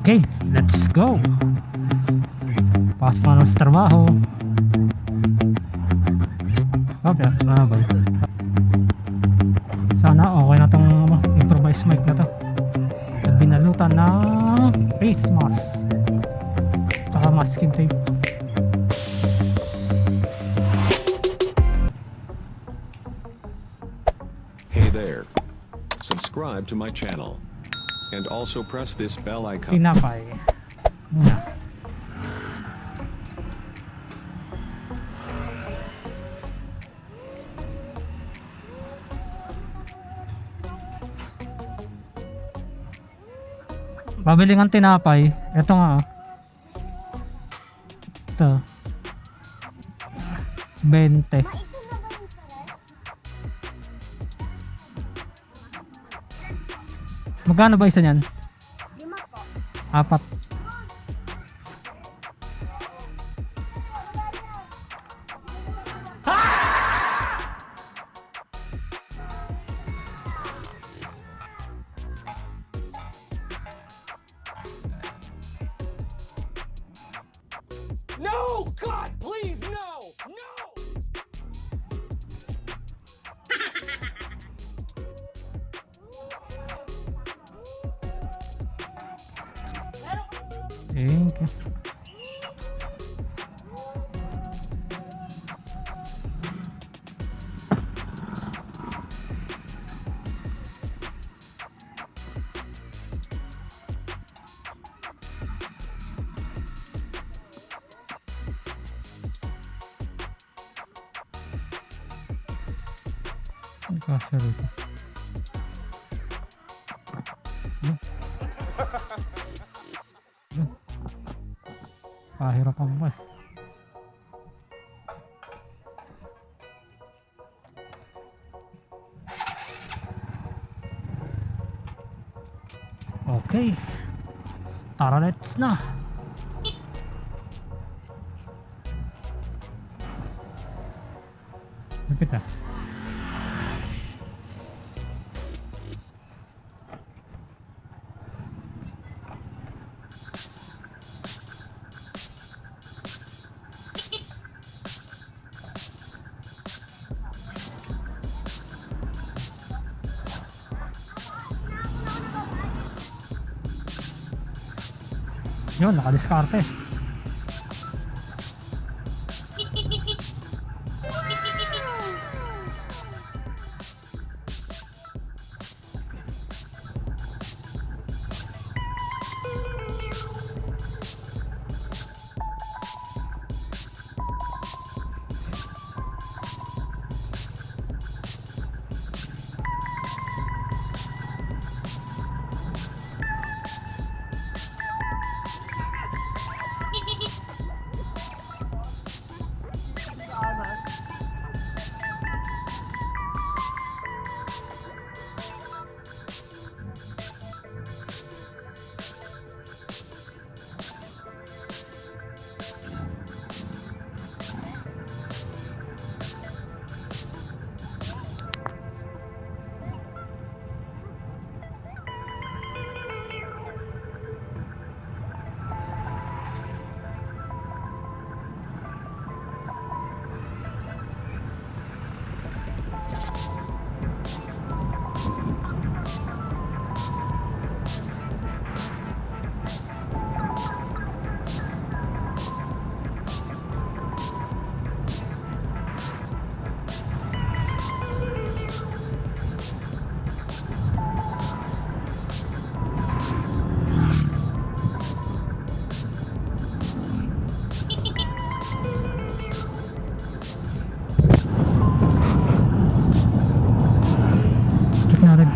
Okay, let's go. Pasok na sa trabaho. Okay, ba? Sana okay na tong improvised mic na to. At binalutan ng face mask tsaka masking tape. Hey there. Subscribe to my channel. And also press this bell icon. Tinapay muna. Pabili ng tinapay. Ito nga oh. Ito 20. Magkano ba isa niyan? 5 po. 4. No! God, please, no! No! Thank you. Kasya rito. Pahirapan mo eh. Okay. Tara, let's na. Lapit ah. Yun, nakadiskarte.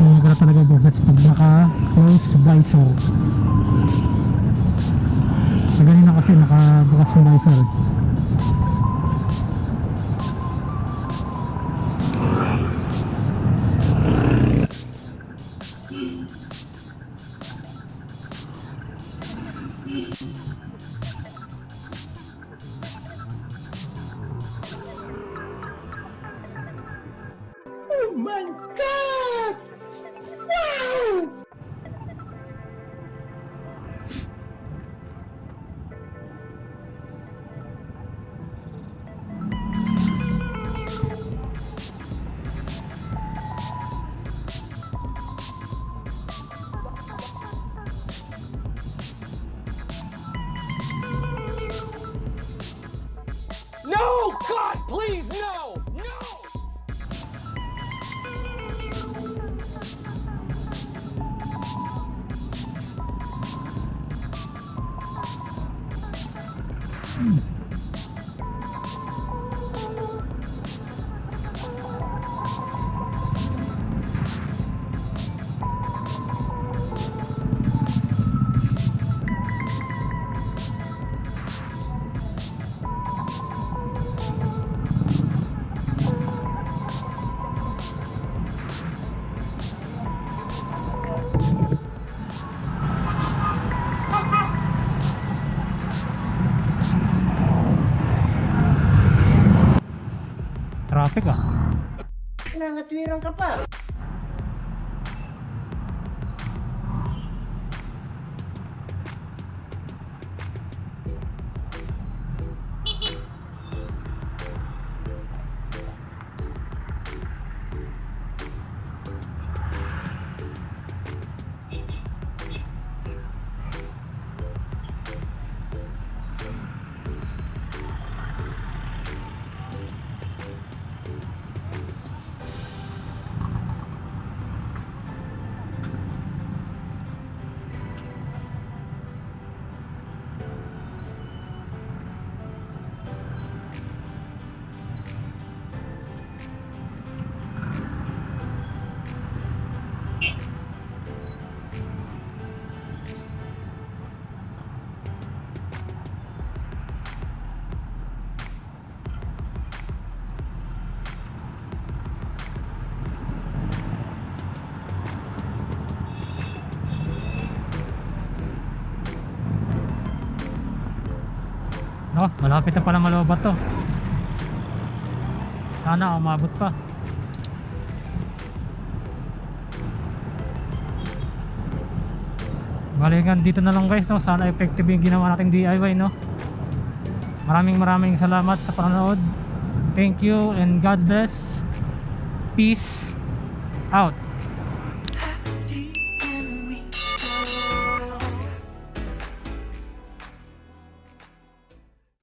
Maganda talaga boses pag naka-close visor. Sa ganina kasi nakabukas yung visor. Oh my God! Wow! God, please, no! No! Traffic ah. Nangatwiran ka pa. No, malapit na pala malobat to. Sana umabot pa. Balikan dito na lang guys, no. Sana effective yung ginawa nating DIY, no. Maraming salamat sa panonood. Thank you and God bless. Peace out.